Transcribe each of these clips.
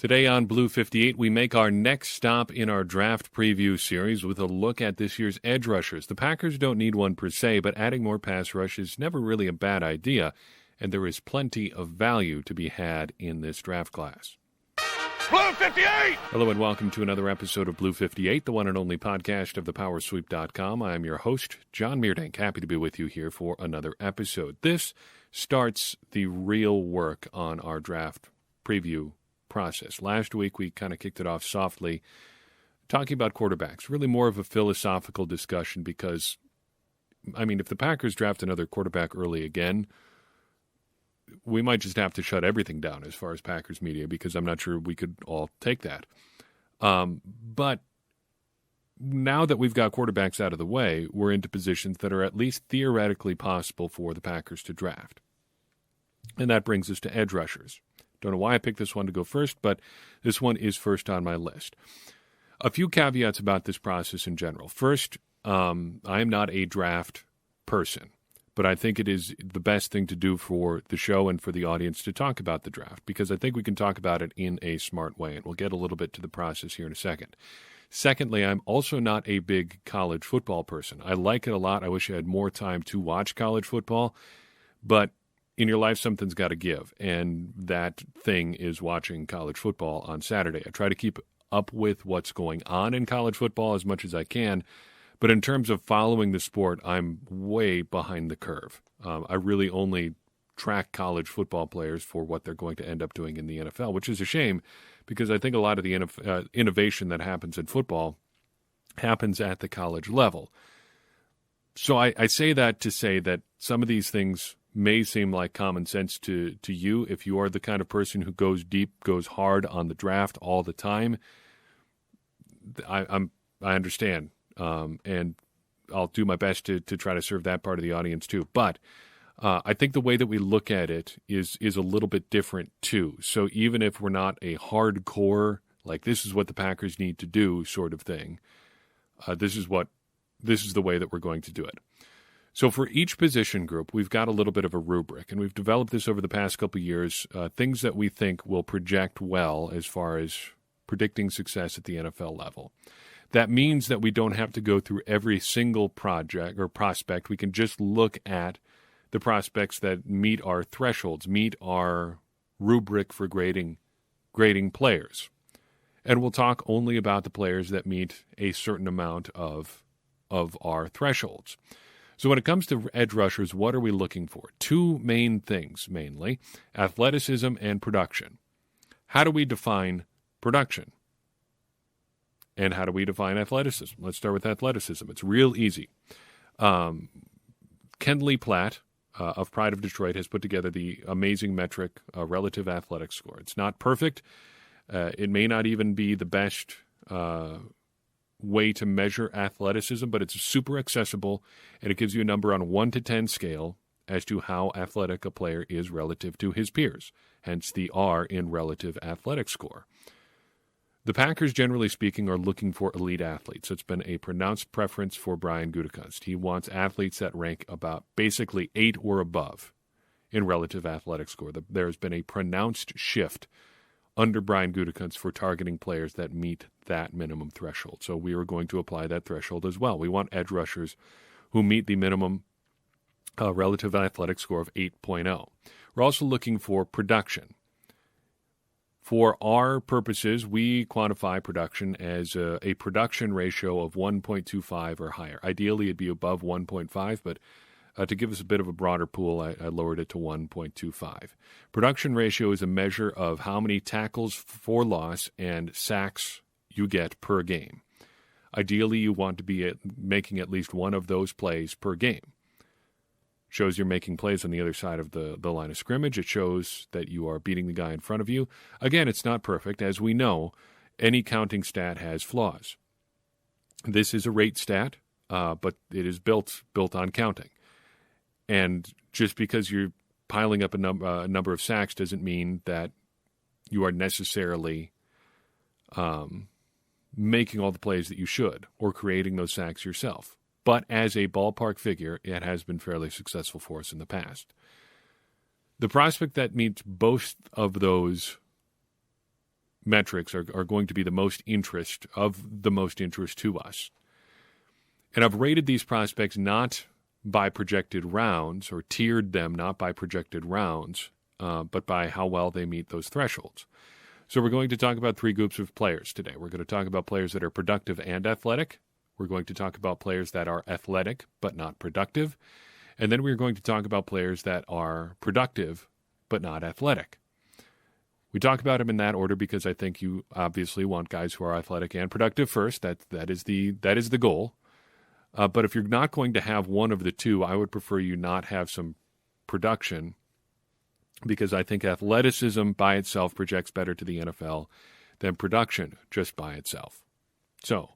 Today on Blue 58, we make our next stop in our draft preview series with a look at this year's edge rushers. The Packers don't need one per se, but adding more pass rush is never really a bad idea, and there is plenty of value to be had in this draft class. Blue 58! Hello and welcome to another episode of Blue 58, the one and only podcast of thepowersweep.com. I am your host, John Meerdink. Happy to be with you here for another episode. This starts the real work on our draft preview process. Last week, we kind of kicked it off softly, talking about quarterbacks, really more of a philosophical discussion because, if the Packers draft another quarterback early again, we might just have to shut everything down as far as Packers media because I'm not sure we could all take that. But now that we've got quarterbacks out of the way, we're into positions that are at least theoretically possible for the Packers to draft. And that brings us to edge rushers. Don't know why I picked this one to go first, but this one is first on my list. A few caveats about this process in general. First, I am not a draft person, but I think it is the best thing to do for the show and for the audience to talk about the draft because I think we can talk about it in a smart way, and we'll get a little bit to the process here in a second. Secondly, I'm also not a big college football person. I like it a lot. I wish I had more time to watch college football, but in your life, something's got to give, and that thing is watching college football on Saturday. I try to keep up with what's going on in college football as much as I can, but in terms of following the sport, I'm way behind the curve. I really only track college football players for what they're going to end up doing in the NFL, which is a shame because I think a lot of the innovation that happens in football happens at the college level. So I say that to say that some of these things may seem like common sense to you if you are the kind of person who goes deep, goes hard on the draft all the time. I understand. And I'll do my best to try to serve that part of the audience too. But I think the way that we look at it is a little bit different too. So even if we're not a hardcore, like this is what the Packers need to do sort of thing, this is the way that we're going to do it. So for each position group, we've got a little bit of a rubric, and we've developed this over the past couple of years, things that we think will project well as far as predicting success at the NFL level. That means that we don't have to go through every single project or prospect. We can just look at the prospects that meet our thresholds, meet our rubric for grading players. And we'll talk only about the players that meet a certain amount of our thresholds. So when it comes to edge rushers, what are we looking for? Two main things, mainly, athleticism and production. How do we define production? And how do we define athleticism? Let's start with athleticism. It's real easy. Kendley Platt of Pride of Detroit has put together the amazing metric, relative athletic score. It's not perfect. It may not even be the best way to measure athleticism, but it's super accessible, and it gives you a number on a 1 to 10 scale as to how athletic a player is relative to his peers, hence the R in relative athletic score. The Packers, generally speaking, are looking for elite athletes. It's been a pronounced preference for Brian Gutekunst. He wants athletes that rank about basically 8 or above in relative athletic score. There's been a pronounced shift under Brian Gutekunst for targeting players that meet that minimum threshold. So we are going to apply that threshold as well. We want edge rushers who meet the minimum relative athletic score of 8.0. We're also looking for production. For our purposes, we quantify production as a production ratio of 1.25 or higher. Ideally, it'd be above 1.5, but to give us a bit of a broader pool, I lowered it to 1.25. Production ratio is a measure of how many tackles for loss and sacks you get per game. Ideally, you want to be making at least one of those plays per game. Shows you're making plays on the other side of the line of scrimmage. It shows that you are beating the guy in front of you. Again, it's not perfect. As we know, any counting stat has flaws. This is a rate stat, but it is built on counting. And just because you're piling up a number of sacks doesn't mean that you are necessarily making all the plays that you should or creating those sacks yourself. But as a ballpark figure, it has been fairly successful for us in the past. The prospect that meets both of those metrics are going to be the most interest to us. And I've rated these prospects not by projected rounds, or tiered them not by projected rounds, but by how well they meet those thresholds. So we're going to talk about three groups of players today. We're going to talk about players that are productive and athletic. We're going to talk about players that are athletic but not productive. And then we're going to talk about players that are productive but not athletic. We talk about them in that order because I think you obviously want guys who are athletic and productive first. That is the goal. But if you're not going to have one of the two, I would prefer you not have some production, because I think athleticism by itself projects better to the NFL than production just by itself. So,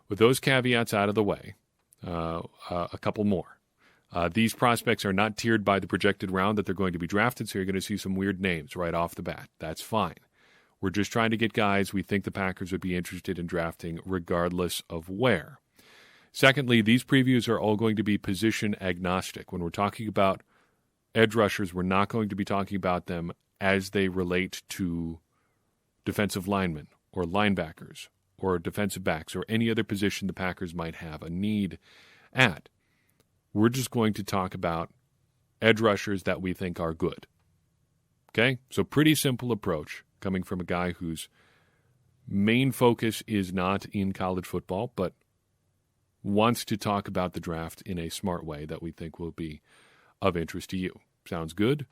with those caveats out of the way, a couple more. These prospects are not tiered by the projected round that they're going to be drafted, so you're going to see some weird names right off the bat. That's fine. We're just trying to get guys we think the Packers would be interested in drafting regardless of where. Secondly, these previews are all going to be position agnostic. When we're talking about edge rushers, we're not going to be talking about them as they relate to defensive linemen or linebackers or defensive backs or any other position the Packers might have a need at. We're just going to talk about edge rushers that we think are good. Okay? So pretty simple approach coming from a guy whose main focus is not in college football, but wants to talk about the draft in a smart way that we think will be of interest to you. Sounds good?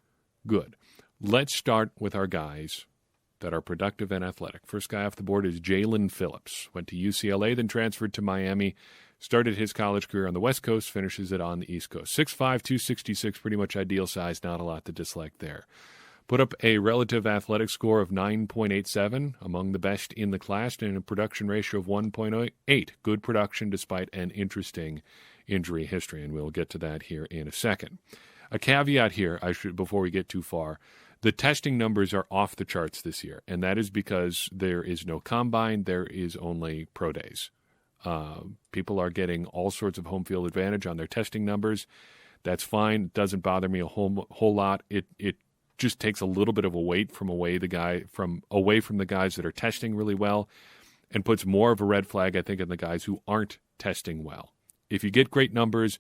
Good. Let's start with our guys that are productive and athletic. First guy off the board is Jaelan Phillips. Went to UCLA, then transferred to Miami. Started his college career on the West Coast, finishes it on the East Coast. 6'5", 266, pretty much ideal size, not a lot to dislike there. Put up a relative athletic score of 9.87, among the best in the class, and a production ratio of 1.8. Good production despite an interesting injury history, and we'll get to that here in a second. A caveat here, before we get too far, the testing numbers are off the charts this year, and that is because there is no combine, there is only pro days. People are getting all sorts of home field advantage on their testing numbers. That's fine. It doesn't bother me a whole lot. It just takes a little bit of a weight from away from the guys that are testing really well, and puts more of a red flag, I think, on the guys who aren't testing well. If you get great numbers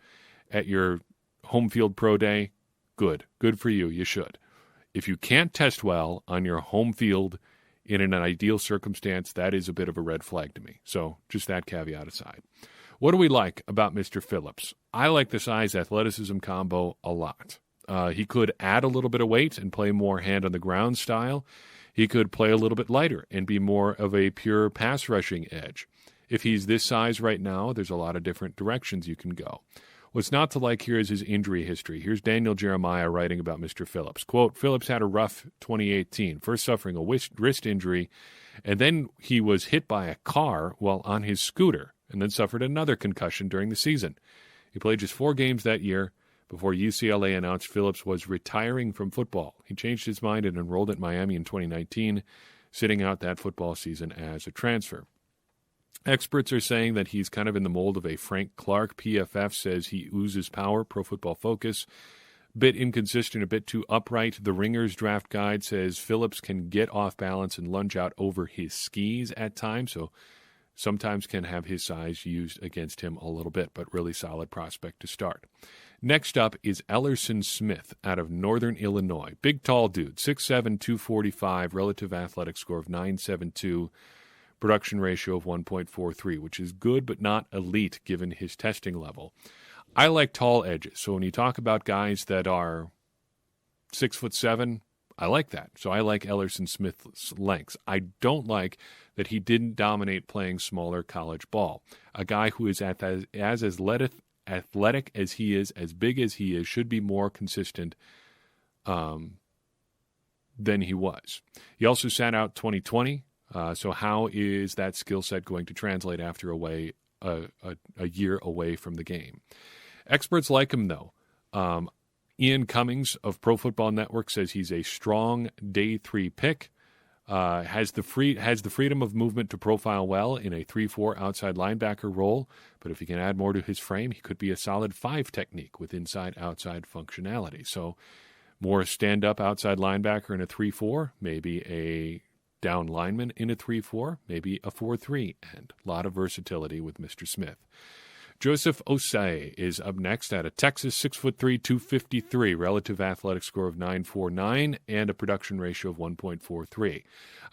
at your home field pro day, good for you. You should. If you can't test well on your home field in an ideal circumstance, that is a bit of a red flag to me. So just that caveat aside. What do we like about Mr. Phillips? I like the size athleticism combo a lot. He could add a little bit of weight and play more hand-on-the-ground style. He could play a little bit lighter and be more of a pure pass-rushing edge. If he's this size right now, there's a lot of different directions you can go. What's not to like here is his injury history. Here's Daniel Jeremiah writing about Mr. Phillips. Quote, Phillips had a rough 2018, first suffering a wrist injury, and then he was hit by a car while on his scooter, and then suffered another concussion during the season. He played just 4 games that year before UCLA announced Phillips was retiring from football. He changed his mind and enrolled at Miami in 2019, sitting out that football season as a transfer. Experts are saying that he's kind of in the mold of a Frank Clark. PFF says he oozes power, Pro Football Focus. Bit inconsistent, a bit too upright. The Ringer's draft guide says Phillips can get off balance and lunge out over his skis at times, so sometimes can have his size used against him a little bit, but really solid prospect to start. Next up is Ellerson Smith out of Northern Illinois. Big, tall dude, 6'7", 245, relative athletic score of 9.72, production ratio of 1.43, which is good but not elite given his testing level. I like tall edges, so when you talk about guys that are 6'7", I like that. So I like Ellerson Smith's lengths. I don't like that he didn't dominate playing smaller college ball. A guy who is as athletic as he is, as big as he is, should be more consistent than he was. He also sat out 2020. So how is that skill set going to translate after a year away from the game? Experts like him, though. Ian Cummings of Pro Football Network says he's a strong day 3 pick. Has the freedom of movement to profile well in a 3-4 outside linebacker role, but if he can add more to his frame, he could be a solid 5 technique with inside-outside functionality. So more stand-up outside linebacker in a 3-4, maybe a down lineman in a 3-4, maybe a 4-3 end. A lot of versatility with Mr. Smith. Joseph Osay is up next at a Texas 6'3", 253, relative athletic score of 9.49 and a production ratio of 1.43.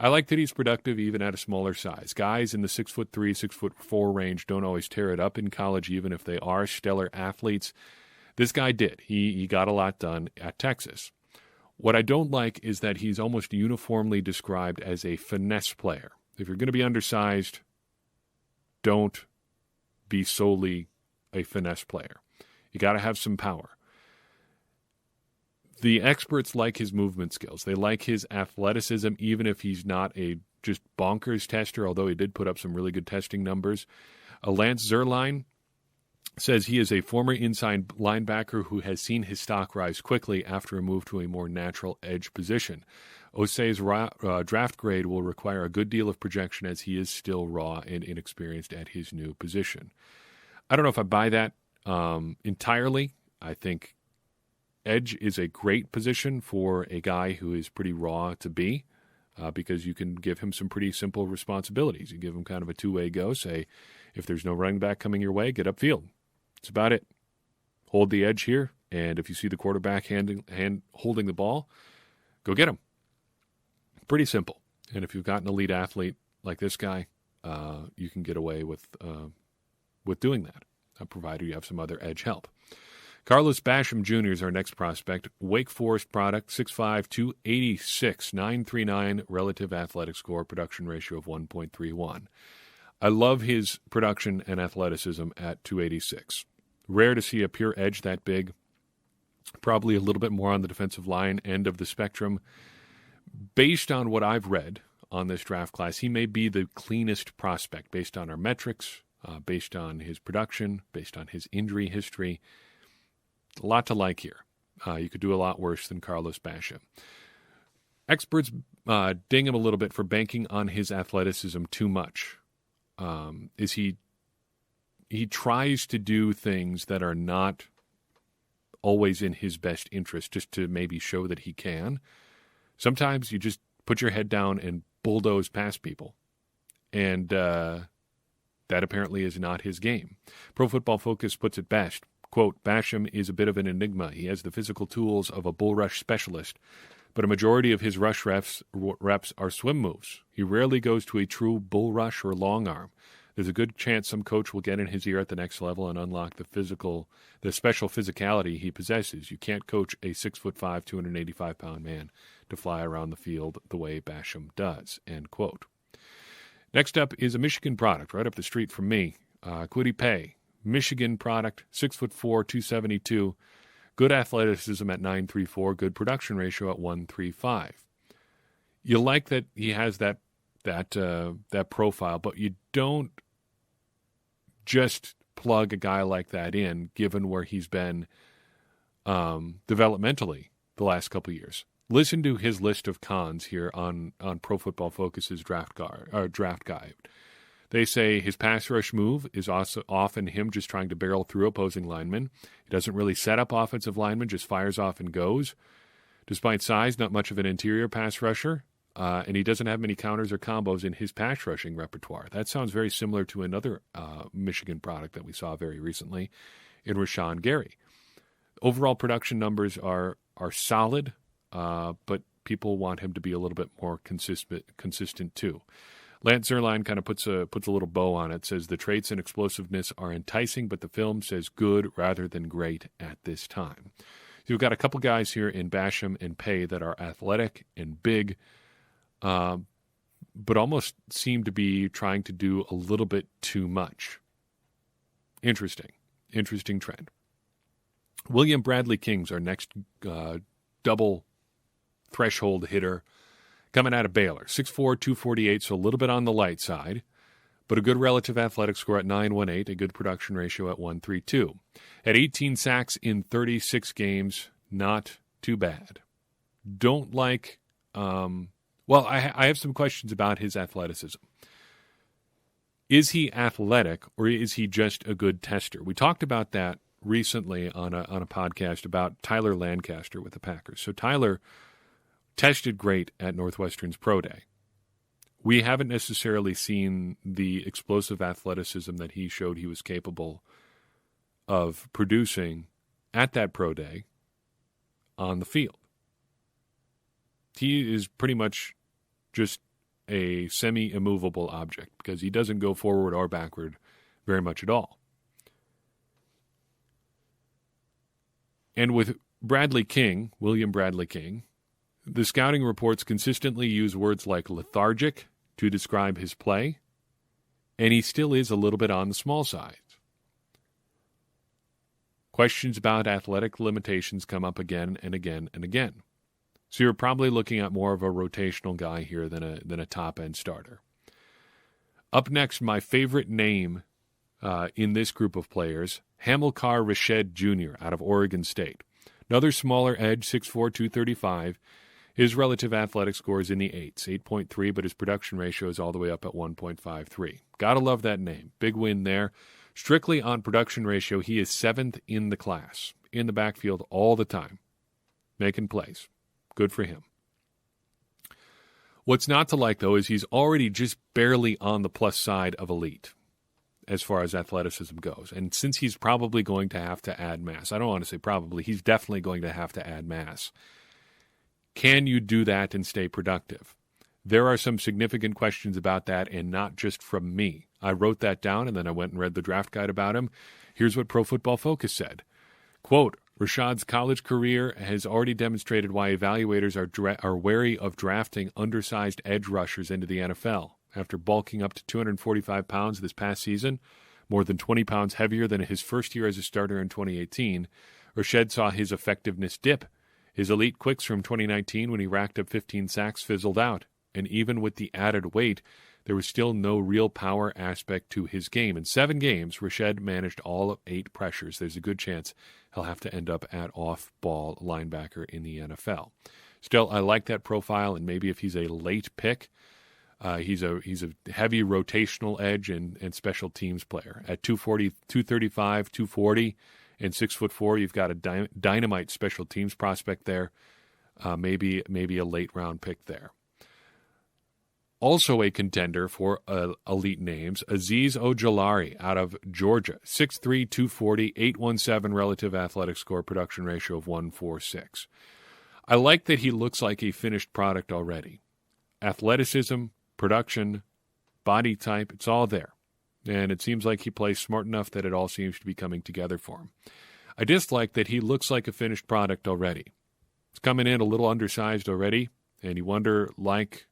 I like that he's productive even at a smaller size. Guys in the 6'3", 6'4" range don't always tear it up in college, even if they are stellar athletes. This guy did. He got a lot done at Texas. What I don't like is that he's almost uniformly described as a finesse player. If you're going to be undersized, don't be solely a finesse player. You got to have some power. The experts like his movement skills. They like his athleticism, even if he's not a just bonkers tester, although he did put up some really good testing numbers. Lance Zierlein says he is a former inside linebacker who has seen his stock rise quickly after a move to a more natural edge position. Osay's draft grade will require a good deal of projection as he is still raw and inexperienced at his new position. I don't know if I buy that entirely. I think edge is a great position for a guy who is pretty raw to be because you can give him some pretty simple responsibilities. You give him kind of a two-way go. Say, if there's no running back coming your way, get upfield. That's about it. Hold the edge here, and if you see the quarterback holding the ball, go get him. Pretty simple. And if you've got an elite athlete like this guy, you can get away with doing that, provided you have some other edge help. Carlos Basham Jr. is our next prospect. Wake Forest product, 6'5", 286, 939 relative athletic score, production ratio of 1.31. I love his production and athleticism at 286. Rare to see a pure edge that big. Probably a little bit more on the defensive line end of the spectrum. Based on what I've read on this draft class, he may be the cleanest prospect based on our metrics, based on his production, based on his injury history. A lot to like here. You could do a lot worse than Carlos Basham. Experts ding him a little bit for banking on his athleticism too much. He tries to do things that are not always in his best interest just to maybe show that he can. Sometimes you just put your head down and bulldoze past people. And that apparently is not his game. Pro Football Focus puts it best. Quote, Basham is a bit of an enigma. He has the physical tools of a bull rush specialist, but a majority of his rush reps are swim moves. He rarely goes to a true bull rush or long arm. There's a good chance some coach will get in his ear at the next level and unlock the special physicality he possesses. You can't coach a 6'5", 285-pound man to fly around the field the way Basham does, end quote. Next up is a Michigan product right up the street from me, Kwity Paye. Michigan product, 6'4", 272, good athleticism at 9.34, good production ratio at 1.35. You like that he has that profile, but you don't just plug a guy like that in, given where he's been developmentally the last couple of years. Listen to his list of cons here on Pro Football Focus's draft guide. They say his pass rush move is also often him just trying to barrel through opposing linemen. He doesn't really set up offensive linemen, just fires off and goes. Despite size, not much of an interior pass rusher, and he doesn't have many counters or combos in his pass rushing repertoire. That sounds very similar to another Michigan product that we saw very recently in Rashawn Gary. Overall production numbers are solid, but people want him to be a little bit more consistent too. Lance Zierlein kind of puts a little bow on it, says the traits and explosiveness are enticing, but the film says good rather than great at this time. So you've got a couple guys here in Basham and Paye that are athletic and big, but almost seem to be trying to do a little bit too much. Interesting trend. William Bradley King's our next double threshold hitter. Coming out of Baylor, 6'4", 248, so a little bit on the light side, but a good relative athletic score at 9.18, a good production ratio at 1.32. At 18 sacks in 36 games, not too bad. Don't like, I have some questions about his athleticism. Is he athletic, or is he just a good tester? We talked about that recently on a podcast about Tyler Lancaster with the Packers. So Tyler tested great at Northwestern's Pro Day. we haven't necessarily seen the explosive athleticism that he showed he was capable of producing at that pro day on the field. He is pretty much just a semi-immovable object because he doesn't go forward or backward very much at all. And with William Bradley King, the scouting reports consistently use words like lethargic to describe his play, and he still is a little bit on the small side. Questions about athletic limitations come up again and again and again. So you're probably looking at more of a rotational guy here than a top-end starter. Up next, my favorite name in this group of players, Hamilkar Rashed Jr. out of Oregon State. Another smaller edge, 6'4", 235. His relative athletic score is in the 8s, 8.3, but his production ratio is all the way up at 1.53. Gotta love that name. Big win there. Strictly on production ratio, he is 7th in the class, in the backfield all the time, making plays. Good for him. What's not to like, though, is he's already just barely on the plus side of elite as far as athleticism goes. And since he's probably going to have to add mass, I don't want to say probably, he's definitely going to have to add mass. Can you do that and stay productive? There are some significant questions about that, and not just from me. I wrote that down, and then I went and read the draft guide about him. Here's what Pro Football Focus said. Quote, Rashad's college career has already demonstrated why evaluators are wary of drafting undersized edge rushers into the NFL. After bulking up to 245 pounds this past season, more than 20 pounds heavier than his first year as a starter in 2018, Rashed saw his effectiveness dip. His elite quicks from 2019, when he racked up 15 sacks, fizzled out. And even with the added weight, there was still no real power aspect to his game. In 7 games, Rashed managed all of 8 pressures. There's a good chance he'll have to end up at off-ball linebacker in the NFL. Still, I like that profile, and maybe if he's a late pick, he's a heavy rotational edge and special teams player. At 240, 235, 240, and 6'4", you've got a dynamite special teams prospect there. Maybe a late-round pick there. Also a contender for elite names, Aziz Ogilari out of Georgia, 6'3", 240, 817 relative athletic score, production ratio of 1.46. I like that he looks like a finished product already. Athleticism, production, body type, it's all there. And it seems like he plays smart enough that it all seems to be coming together for him. I dislike that he looks like a finished product already. He's coming in a little undersized already, and you wonder, like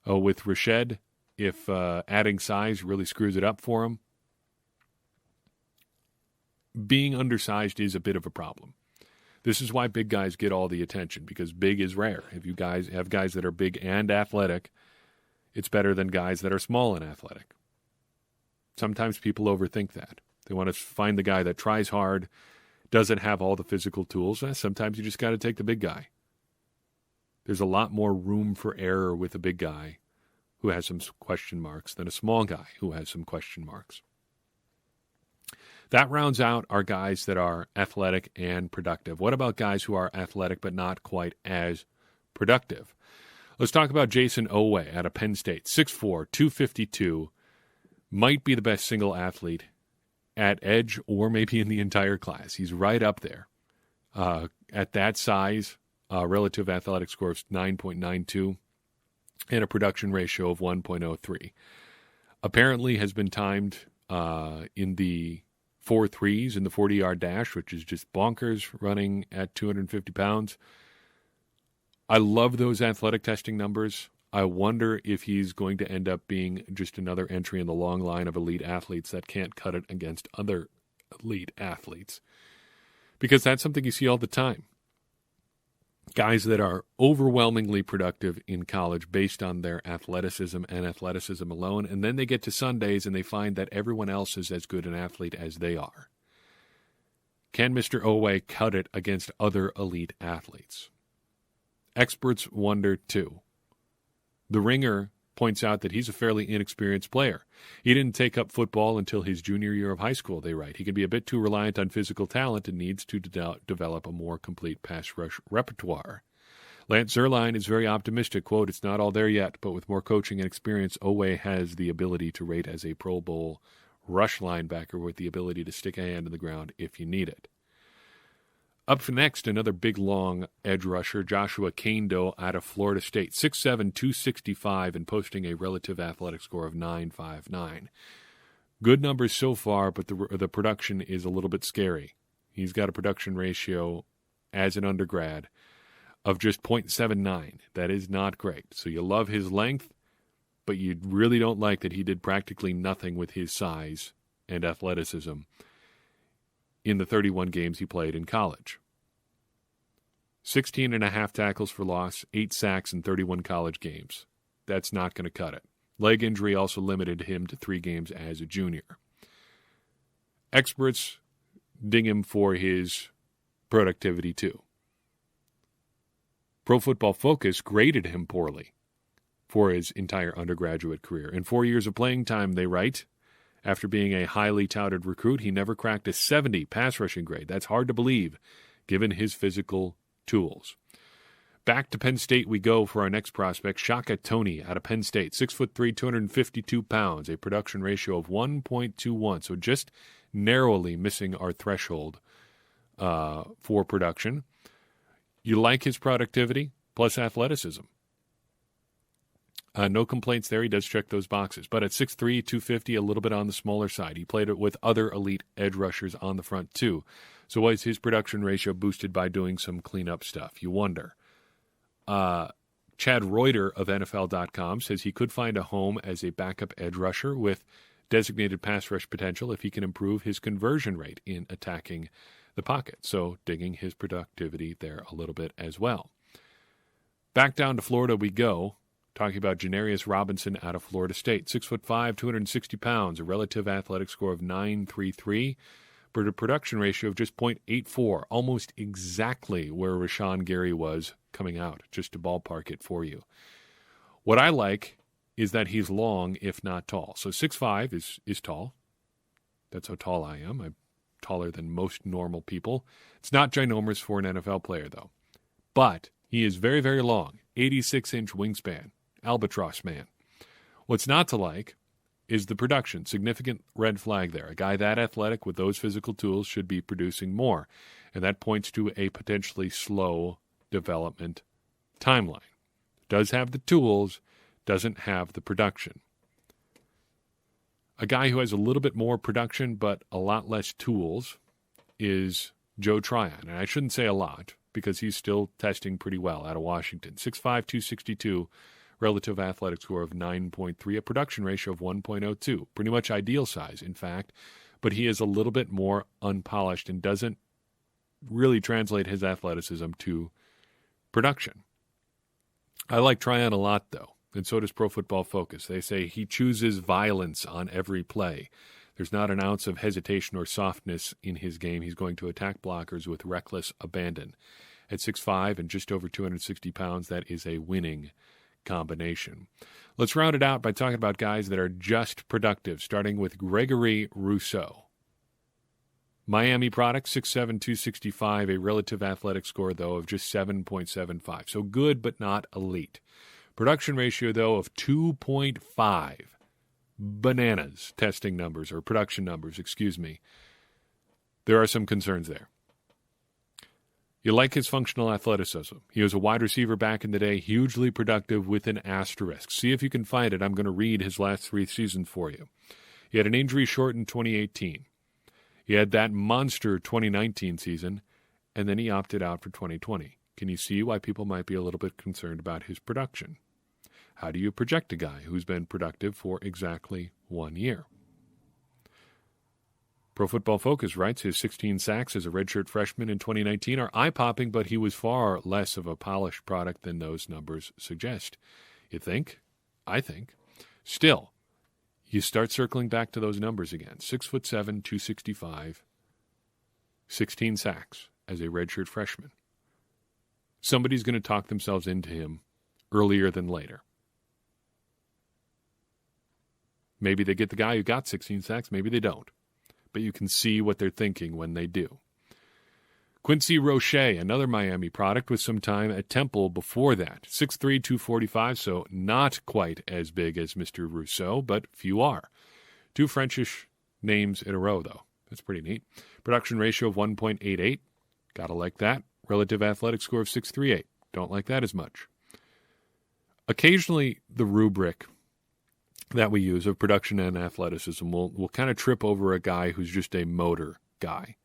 with Rashed, if adding size really screws it up for him. Being undersized is a bit of a problem. This is why big guys get all the attention, because big is rare. If you guys have guys that are big and athletic, it's better than guys that are small and athletic. Sometimes people overthink that. They want to find the guy that tries hard, doesn't have all the physical tools. Sometimes you just got to take the big guy. There's a lot more room for error with a big guy who has some question marks than a small guy who has some question marks. That rounds out our guys that are athletic and productive. What about guys who are athletic but not quite as productive? Let's talk about Jason Oway out of Penn State, 6'4", 252, might be the best single athlete at edge or maybe in the entire class. He's right up there. At that size, relative athletic score of 9.92 and a production ratio of 1.03. Apparently has been timed in the 4.3s in the 40-yard dash, which is just bonkers, running at 250 pounds. I love those athletic testing numbers. I wonder if he's going to end up being just another entry in the long line of elite athletes that can't cut it against other elite athletes. Because that's something you see all the time. Guys that are overwhelmingly productive in college based on their athleticism and athleticism alone, and then they get to Sundays and they find that everyone else is as good an athlete as they are. Can Mr. Oway cut it against other elite athletes? Experts wonder too. The Ringer points out that he's a fairly inexperienced player. He didn't take up football until his junior year of high school, they write. He can be a bit too reliant on physical talent and needs to develop a more complete pass rush repertoire. Lance Zierlein is very optimistic. Quote, "It's not all there yet, but with more coaching and experience, Oway has the ability to rate as a Pro Bowl rush linebacker with the ability to stick a hand in the ground if you need it." Up next, another big, long edge rusher, Joshua Kane Doe out of Florida State. 6'7", 265, and posting a relative athletic score of 9.59. Good numbers so far, but the production is a little bit scary. He's got a production ratio as an undergrad of just 0.79. That is not great. So you love his length, but you really don't like that he did practically nothing with his size and athleticism in the 31 games he played in college. 16.5 tackles for loss, 8 sacks in 31 college games. That's not going to cut it. Leg injury also limited him to 3 games as a junior. Experts ding him for his productivity too. Pro Football Focus graded him poorly for his entire undergraduate career. In 4 years of playing time, they write, after being a highly touted recruit, he never cracked a 70 pass rushing grade. That's hard to believe, given his physical tools. Back to Penn State we go for our next prospect, Shaka Tony out of Penn State. 6'3", 252 pounds, a production ratio of 1.21, so just narrowly missing our threshold for production. You like his productivity plus athleticism. No complaints there. He does check those boxes. But at 6'3", 250, a little bit on the smaller side. He played it with other elite edge rushers on the front too. So was his production ratio boosted by doing some cleanup stuff? You wonder. Chad Reuter of NFL.com says he could find a home as a backup edge rusher with designated pass rush potential if he can improve his conversion rate in attacking the pocket. So digging his productivity there a little bit as well. Back down to Florida we go, talking about Janarius Robinson out of Florida State. 6'5", 260 pounds, a relative athletic score of 9.33, but a production ratio of just 0.84, almost exactly where Rashawn Gary was coming out, just to ballpark it for you. What I like is that he's long, if not tall. So 6'5" is tall. That's how tall I am. I'm taller than most normal people. It's not ginormous for an NFL player, though. But he is very, very long. 86-inch wingspan. Albatross man. What's not to like is the production. Significant red flag there. A guy that athletic with those physical tools should be producing more. And that points to a potentially slow development timeline. Does have the tools, doesn't have the production. A guy who has a little bit more production but a lot less tools is Joe Tryon. And I shouldn't say a lot because he's still testing pretty well out of Washington. 6'5", 262, relative athletic score of 9.3, a production ratio of 1.02. Pretty much ideal size, in fact. But he is a little bit more unpolished and doesn't really translate his athleticism to production. I like Tryon a lot, though. And so does Pro Football Focus. They say he chooses violence on every play. There's not an ounce of hesitation or softness in his game. He's going to attack blockers with reckless abandon. At 6'5" and just over 260 pounds, that is a winning combination. Let's round it out by talking about guys that are just productive, starting with Gregory Russo. Miami product, 6'7", 265, a relative athletic score, though, of just 7.75. So good, but not elite. Production ratio, though, of 2.5. Bananas testing numbers, or production numbers, excuse me. There are some concerns there. You like his functional athleticism. He was a wide receiver back in the day, hugely productive with an asterisk. See if you can find it. I'm going to read his last 3 seasons for you. He had an injury-shortened 2018. He had that monster 2019 season, and then he opted out for 2020. Can you see why people might be a little bit concerned about his production? How do you project a guy who's been productive for exactly 1 year? Pro Football Focus writes his 16 sacks as a redshirt freshman in 2019 are eye-popping, but he was far less of a polished product than those numbers suggest. You think? I think. Still, you start circling back to those numbers again. 6'7", 265, 16 sacks as a redshirt freshman. Somebody's going to talk themselves into him earlier than later. Maybe they get the guy who got 16 sacks, maybe they don't. But you can see what they're thinking when they do. Quincy Rochet, another Miami product with some time at Temple before that. 6'3", 245, so not quite as big as Mr. Russo, but few are. 2 Frenchish names in a row, though. That's pretty neat. Production ratio of 1.88. Gotta like that. Relative athletic score of 638. Don't like that as much. Occasionally, the rubric that we use of production and athleticism will kind of trip over a guy who's just a motor guy.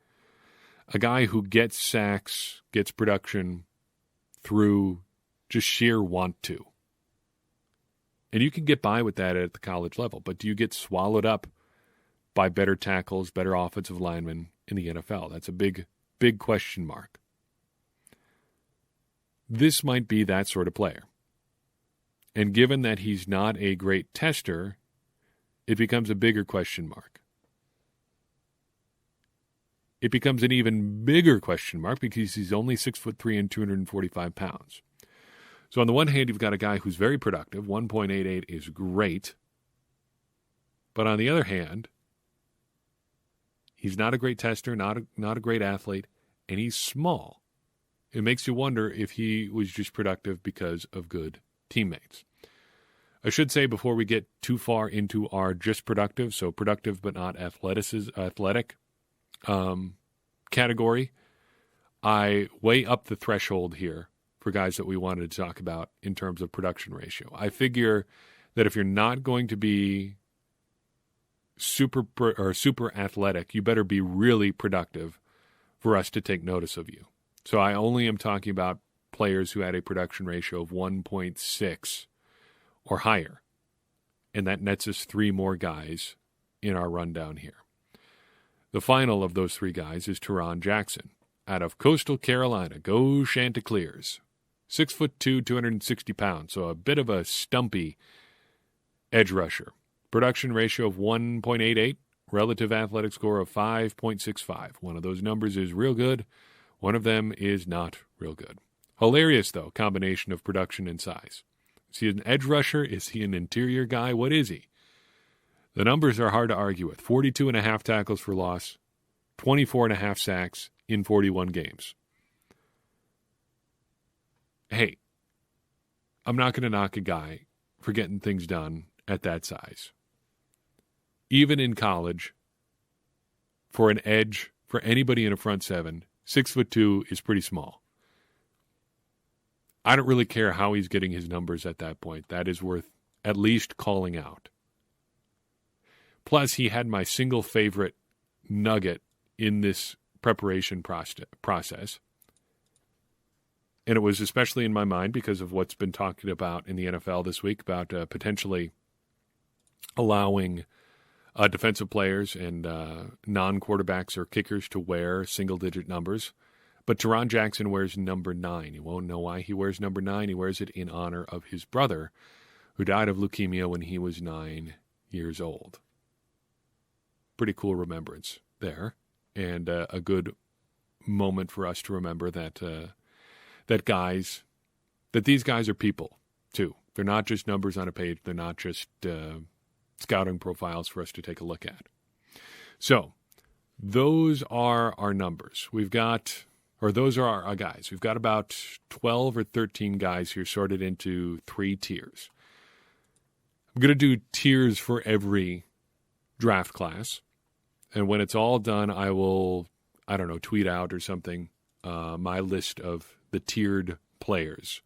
A guy who gets sacks, gets production through just sheer want to. And you can get by with that at the college level, but do you get swallowed up by better tackles, better offensive linemen in the NFL? That's a big, big question mark. This might be that sort of player. And given that he's not a great tester, it becomes a bigger question mark. It becomes an even bigger question mark because he's only 6'3" and 245 pounds. So on the one hand, you've got a guy who's very productive. 1.88 is great. But on the other hand, he's not a great tester, not a great athlete, and he's small. It makes you wonder if he was just productive because of good teammates. I should say before we get too far into our just productive, so productive but not athletic category, I weigh up the threshold here for guys that we wanted to talk about in terms of production ratio. I figure that if you're not going to be super athletic, you better be really productive for us to take notice of you. So I only am talking about players who had a production ratio of 1.6 or higher. And that nets us 3 more guys in our rundown here. The final of those 3 guys is Tyrone Jackson out of Coastal Carolina. Go Chanticleers. 6'2", 260 pounds, so a bit of a stumpy edge rusher. Production ratio of 1.88, relative athletic score of 5.65. One of those numbers is real good. One of them is not real good. Hilarious, though, combination of production and size. Is he an edge rusher? Is he an interior guy? What is he? The numbers are hard to argue with. 42.5 tackles for loss, 24.5 sacks in 41 games. Hey, I'm not going to knock a guy for getting things done at that size. Even in college, for an edge, for anybody in a front 7, 6'2" is pretty small. I don't really care how he's getting his numbers at that point. That is worth at least calling out. Plus, he had my single favorite nugget in this preparation process. And it was especially in my mind because of what's been talked about in the NFL this week about potentially allowing defensive players and non-quarterbacks or kickers to wear single-digit numbers. But Tyrone Jackson wears number 9. You won't know why he wears number 9. He wears it in honor of his brother, who died of leukemia when he was 9 years old. Pretty cool remembrance there, and a good moment for us to remember that these guys are people too. They're not just numbers on a page. They're not just scouting profiles for us to take a look at. So those are our numbers. Those are our guys. We've got about 12 or 13 guys here sorted into 3 tiers. I'm going to do tiers for every draft class. And when it's all done, I will, tweet out or something, my list of the tiered players.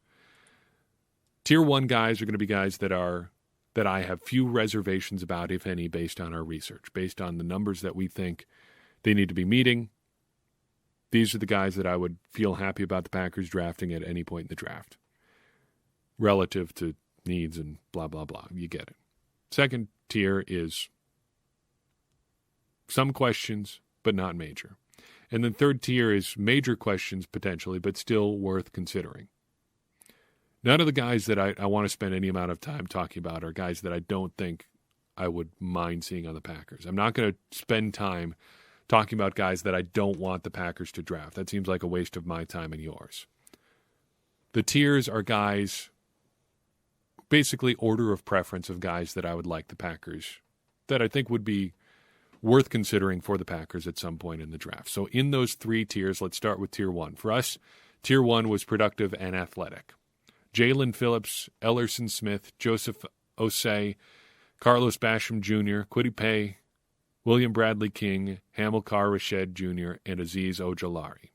Tier 1 guys are going to be guys that I have few reservations about, if any, based on our research, based on the numbers that we think they need to be meeting. These are the guys that I would feel happy about the Packers drafting at any point in the draft, relative to needs and blah, blah, blah. You get it. Second tier is some questions, but not major. And then third tier is major questions, potentially, but still worth considering. None of the guys that I want to spend any amount of time talking about are guys that I don't think I would mind seeing on the Packers. I'm not going to spend time talking about guys that I don't want the Packers to draft. That seems like a waste of my time and yours. The tiers are guys, basically order of preference of guys that I would like the Packers, that I think would be worth considering for the Packers at some point in the draft. So in those three tiers, let's start with Tier 1. For us, Tier 1 was productive and athletic. Jalen Phillips, Ellerson Smith, Joseph Osay, Carlos Basham Jr., Kwity Paye, William Bradley King, Hamilkar Rashed Jr., and Aziz Ogilari.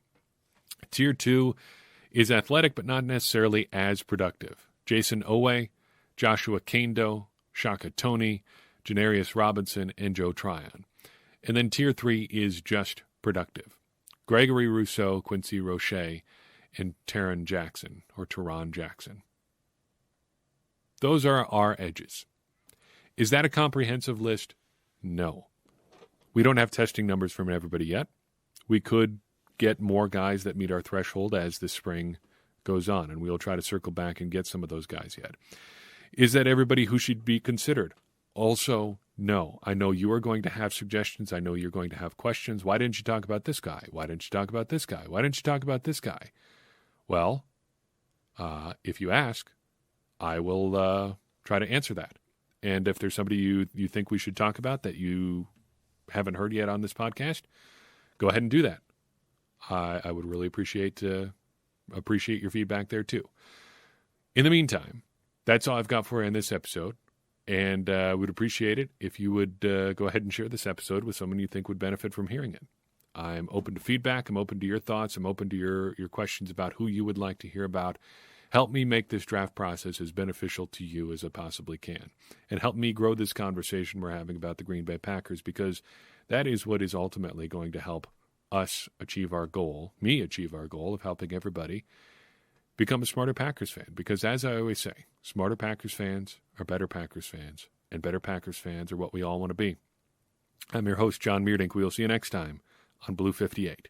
Tier 2 is athletic but not necessarily as productive. Jason Oway, Joshua Kane Doe, Shaka Tony, Janarius Robinson, and Joe Tryon. And then Tier 3 is just productive. Gregory Russo, Quincy Rochet, and Tyrone Jackson. Those are our edges. Is that a comprehensive list? No. We don't have testing numbers from everybody yet. We could get more guys that meet our threshold as the spring goes on, and we'll try to circle back and get some of those guys yet. Is that everybody who should be considered? Also, no. I know you are going to have suggestions. I know you're going to have questions. Why didn't you talk about this guy? Why didn't you talk about this guy? Why didn't you talk about this guy? Well, if you ask, I will try to answer that. And if there's somebody you think we should talk about that you haven't heard yet on this podcast, go ahead and do that. I would really appreciate your feedback there too. In the meantime, that's all I've got for you in this episode. And I would appreciate it if you would go ahead and share this episode with someone you think would benefit from hearing it. I'm open to feedback. I'm open to your thoughts. I'm open to your questions about who you would like to hear about. Help me make this draft process as beneficial to you as I possibly can. And help me grow this conversation we're having about the Green Bay Packers, because that is what is ultimately going to help us achieve our goal, me achieve our goal of helping everybody become a smarter Packers fan. Because as I always say, smarter Packers fans are better Packers fans, and better Packers fans are what we all want to be. I'm your host, John Meerdink. We'll see you next time on Blue 58.